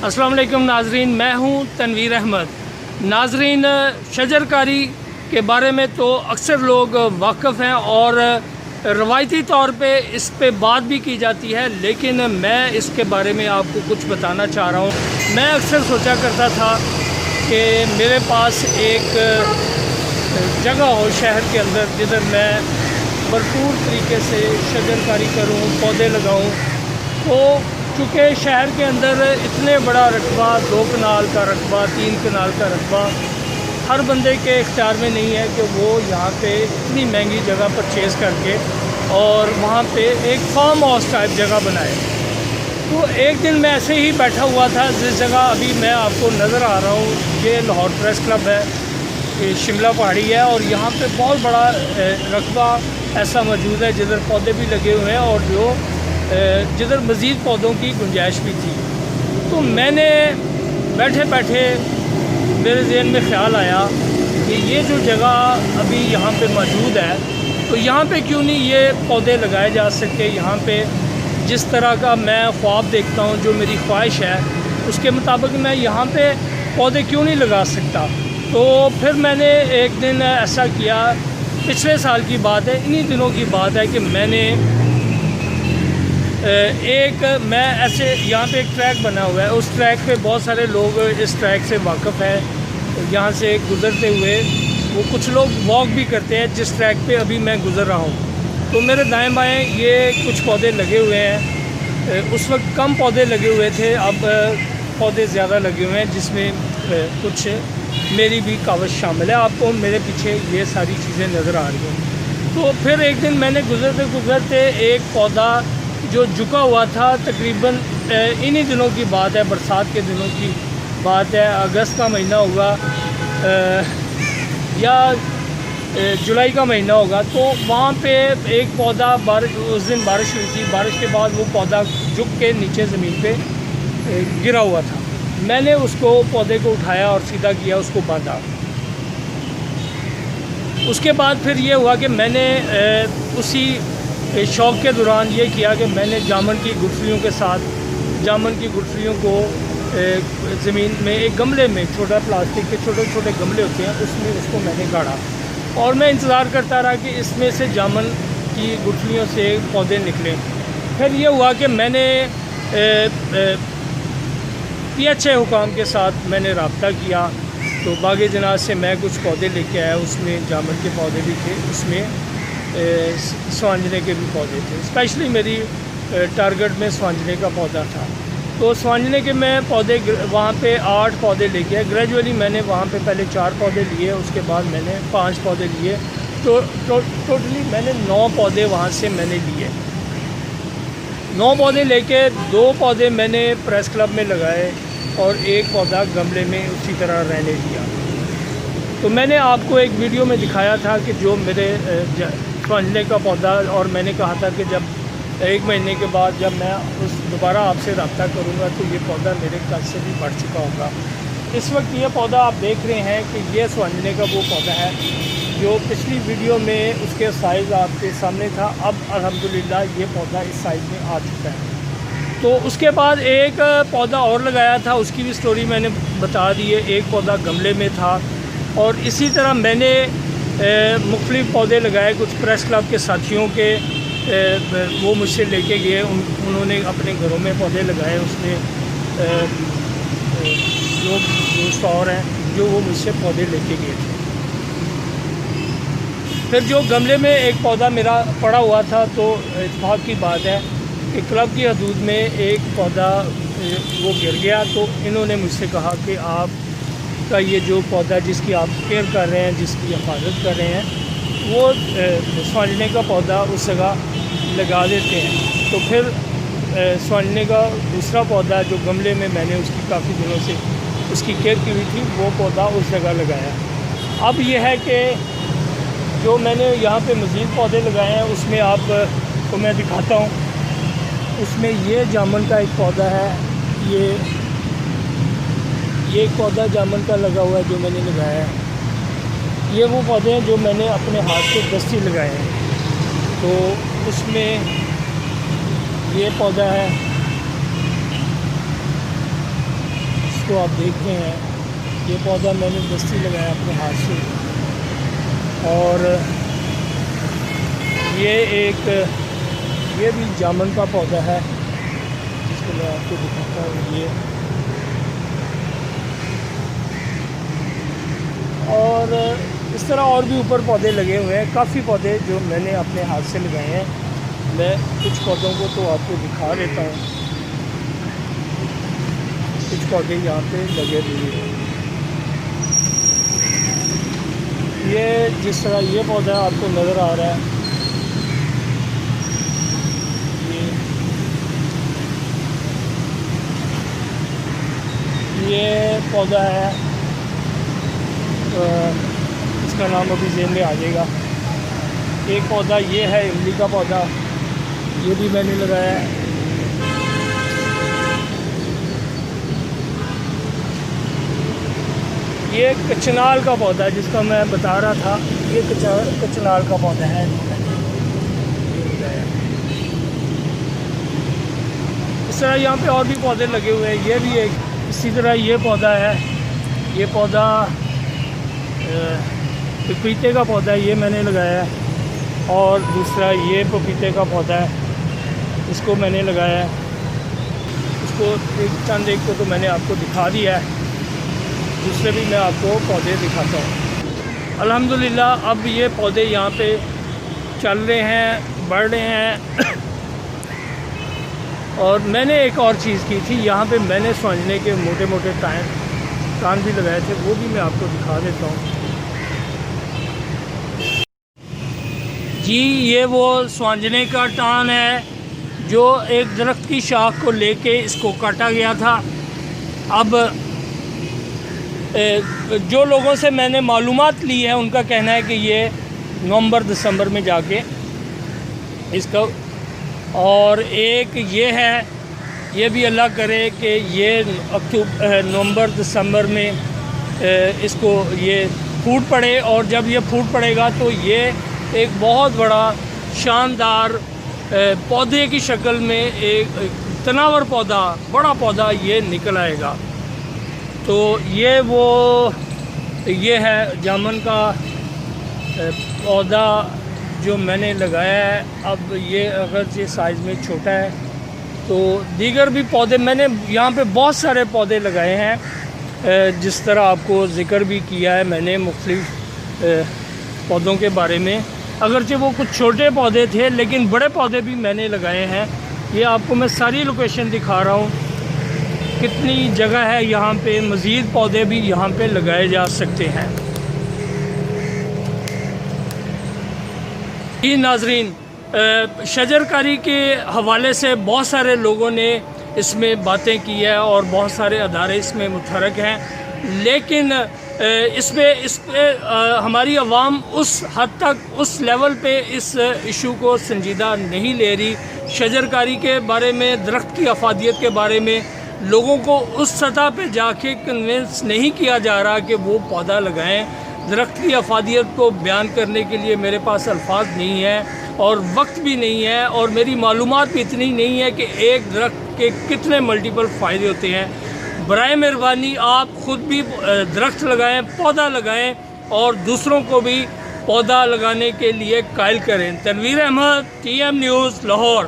अस्सलाम वालेकुम नाजरीन, मैं हूं तनवीर अहमद। नाजरीन, शजरकारी के बारे में तो अक्सर लोग वाक़फ़ हैं और रवायती तौर पे इस पे बात भी की जाती है, लेकिन मैं इसके बारे में आपको कुछ बताना चाह रहा हूं। मैं अक्सर सोचा करता था कि मेरे पास एक जगह हो शहर के अंदर जिधर मैं भरपूर तरीके से शजरकारी करूं, पौधे लगाऊं। तो चूँकि शहर के अंदर इतने बड़ा रकबा, 2 कनाल का रकबा, 3 कनाल का रकबा हर बंदे के इख्तियार में नहीं है कि वो यहाँ पे इतनी महंगी जगह परचेज़ करके और वहाँ पे एक फार्म हाउस टाइप जगह बनाए। तो एक दिन मैं ऐसे ही बैठा हुआ था जिस जगह अभी मैं आपको नज़र आ रहा हूँ, ये लाहौर प्रेस क्लब है, ये शिमला पहाड़ी है और यहाँ पे बहुत बड़ा रकबा ऐसा मौजूद है जिधर पौधे भी लगे हुए हैं और जो जिधर मज़ीद पौधों की गुंजाइश भी थी। तो मैंने बैठे बैठे मेरे ज़हन में ख़्याल आया कि ये जो जगह अभी यहाँ पे मौजूद है, तो यहाँ पे क्यों नहीं ये पौधे लगाए जा सकते। यहाँ पे जिस तरह का मैं ख्वाब देखता हूँ, जो मेरी ख्वाहिश है, उसके मुताबिक मैं यहाँ पे पौधे क्यों नहीं लगा सकता। तो फिर मैंने एक दिन ऐसा किया, पिछले साल की बात है, इन्हीं दिनों की बात है कि मैंने मैं ऐसे यहाँ पे एक ट्रैक बना हुआ है, उस ट्रैक पे बहुत सारे लोग इस ट्रैक से वाकिफ़ हैं। यहाँ से गुज़रते हुए वो कुछ लोग वॉक भी करते हैं जिस ट्रैक पे अभी मैं गुज़र रहा हूँ। तो मेरे दाएं बाएं ये कुछ पौधे लगे हुए हैं। उस वक्त कम पौधे लगे हुए थे, अब पौधे ज़्यादा लगे हुए हैं जिसमें कुछ मेरी भी कावश शामिल है। आपको मेरे पीछे ये सारी चीज़ें नज़र आ रही हैं। तो फिर एक दिन मैंने गुज़रते गुज़रते एक पौधा जो झुका हुआ था, तकरीबन इन्हीं दिनों की बात है, बरसात के दिनों की बात है, अगस्त का महीना होगा या जुलाई का महीना होगा। तो वहाँ पे एक पौधा उस दिन बारिश हुई थी, बारिश के बाद वो पौधा झुक के नीचे ज़मीन पे गिरा हुआ था। मैंने उसको पौधे को उठाया और सीधा किया, उसको बांधा। उसके बाद फिर ये हुआ कि मैंने उसी शौक़ के दौरान ये किया कि मैंने जामुन की गुठलियों के साथ जामुन की गुठलियों को ज़मीन में एक गमले में, छोटा प्लास्टिक के छोटे छोटे गमले होते हैं, उसमें उसको मैंने गाड़ा और मैं इंतज़ार करता रहा कि इसमें से जामुन की गुठलियों से पौधे निकलें। फिर ये हुआ कि मैंने PHA हुकाम के साथ मैंने रब्ता किया, तो बाग़े जनाज़ से मैं कुछ पौधे लेके आया। उसमें जामुन के पौधे भी थे, उसमें स्वांजने के भी पौधे थे। स्पेशली मेरी टारगेट में स्वांजने का पौधा था। तो स्वांजने के मैं पौधे वहाँ पे 8 पौधे लेके आए। ग्रेजुअली मैंने वहाँ पे पहले 4 पौधे लिए, उसके बाद मैंने 5 पौधे लिए। तो टोटली मैंने 9 पौधे वहाँ से मैंने लिए। 9 पौधे लेके 2 पौधे मैंने प्रेस क्लब में लगाए और 1 पौधा गमले में उसी तरह रहने दिया। तो मैंने आपको एक वीडियो में दिखाया था कि जो मेरे स्वांजने का पौधा, और मैंने कहा था कि जब 1 महीने के बाद जब मैं दोबारा आपसे रब्ता करूँगा तो ये पौधा मेरे कद से भी बढ़ चुका होगा। इस वक्त ये पौधा आप देख रहे हैं कि ये स्वांजने का वो पौधा है जो पिछली वीडियो में उसके साइज़ आपके सामने था। अब अल्हम्दुलिल्लाह ये पौधा इस साइज़ में आ चुका है। तो उसके बाद एक पौधा और लगाया था, उसकी भी स्टोरी मैंने बता दी है। एक पौधा गमले में था और इसी तरह मैंने मुख्तलिफ़ पौधे लगाए। कुछ प्रेस क्लब के साथियों के वो मुझसे लेके गए, उन्होंने अपने घरों में पौधे लगाए। उसमें लोग दोस्त और हैं जो वो मुझसे पौधे लेके गए थे। फिर जो गमले में एक पौधा मेरा पड़ा हुआ था, तो इत्तेफाक की बात है कि क्लब की हदूद में एक पौधा वो गिर गया। तो इन्होंने मुझसे कहा कि आपका ये जो पौधा जिसकी आप केयर कर रहे हैं, जिसकी हिफाजत कर रहे हैं, वो स्वांजने का पौधा उस जगह लगा देते हैं। तो फिर स्वांजने का दूसरा पौधा जो गमले में मैंने उसकी काफ़ी दिनों से उसकी केयर की हुई थी, वो पौधा उस जगह लगाया। अब यह है कि जो मैंने यहाँ पे मज़ीद पौधे लगाए हैं उसमें आपको मैं दिखाता हूँ। उसमें ये जामुन का एक पौधा है, ये एक पौधा जामुन का लगा हुआ है जो मैंने लगाया है। ये वो पौधे हैं जो मैंने अपने हाथ से दस्ती लगाए हैं। तो उसमें ये पौधा है, जिसको आप देख रहे हैं, ये पौधा मैंने दस्ती लगाया अपने हाथ से। और ये भी जामुन का पौधा है जिसको मैं आपको दिखाता हूँ। ये और इस तरह और भी ऊपर पौधे लगे हुए हैं, काफ़ी पौधे जो मैंने अपने हाथ से लगाए हैं। मैं कुछ पौधों को तो आपको दिखा देता हूँ। कुछ पौधे यहाँ पे लगे हुए हैं। ये जिस तरह ये पौधा आपको नज़र आ रहा है, ये पौधा है, इसका नाम अभी ज़हन में आ जाएगा। एक पौधा ये है इमली का पौधा, ये भी मैंने लगाया है। ये कचनाल का पौधा है जिसका मैं बता रहा था, ये कचनाल का पौधा है। इस तरह यहाँ पे और भी पौधे लगे हुए हैं। ये भी एक इसी तरह ये पौधा है, ये पौधा पपीते का पौधा है, ये मैंने लगाया है। और दूसरा ये पपीते का पौधा है, इसको मैंने लगाया है। इसको एक को तो मैंने आपको दिखा दिया है, दूसरे भी मैं आपको पौधे दिखाता हूँ। अल्हम्दुलिल्लाह अब ये पौधे यहाँ पे चल रहे हैं, बढ़ रहे हैं। और मैंने एक और चीज़ की थी, यहाँ पे मैंने समझने के मोटे मोटे कान भी लगाए थे, वो भी मैं आपको दिखा देता हूँ। जी ये वो स्वांजने का टान है जो एक दरख्त की शाख को लेके इसको काटा गया था। अब जो लोगों से मैंने मालूमात ली है उनका कहना है कि ये नवंबर दिसंबर में जाके इसका, और एक ये है, ये भी अल्लाह करे कि ये नवंबर दिसंबर में इसको ये फूट पड़े, और जब ये फूट पड़ेगा तो ये एक बहुत बड़ा शानदार पौधे की शक्ल में एक तनावर पौधा, बड़ा पौधा ये निकल आएगा। तो ये है जामुन का पौधा जो मैंने लगाया है। अब ये अगर साइज़ में छोटा है तो दीगर भी पौधे मैंने यहाँ पे बहुत सारे पौधे लगाए हैं, जिस तरह आपको ज़िक्र भी किया है मैंने मुख्तलिफ़ पौधों के बारे में। अगरचे वो कुछ छोटे पौधे थे लेकिन बड़े पौधे भी मैंने लगाए हैं। ये आपको मैं सारी लोकेशन दिखा रहा हूँ, कितनी जगह है यहाँ पे, मज़ीद पौधे भी यहाँ पे लगाए जा सकते हैं। जी नाज़रीन, शजरकारी के हवाले से बहुत सारे लोगों ने इसमें बातें की है और बहुत सारे अदारे इसमें मुतहरक हैं, लेकिन इस पे हमारी आवाम उस हद तक, उस लेवल पे इस इशू को संजीदा नहीं ले रही। शजरकारी के बारे में, दरख्त की अफादियत के बारे में लोगों को उस सतह पे जाके कन्विंस नहीं किया जा रहा कि वो पौधा लगाएं। दरख्त की अफादियत को बयान करने के लिए मेरे पास अल्फाज नहीं है और वक्त भी नहीं है, और मेरी मालूमात भी इतनी नहीं है कि एक दरख्त के कितने मल्टीपल फ़ायदे होते हैं। बराए मेहरबानी आप ख़ुद भी दरख्त लगाएं, पौधा लगाएं और दूसरों को भी पौधा लगाने के लिए कायल करें। Tanveer Ahmed, TM news, Lahore.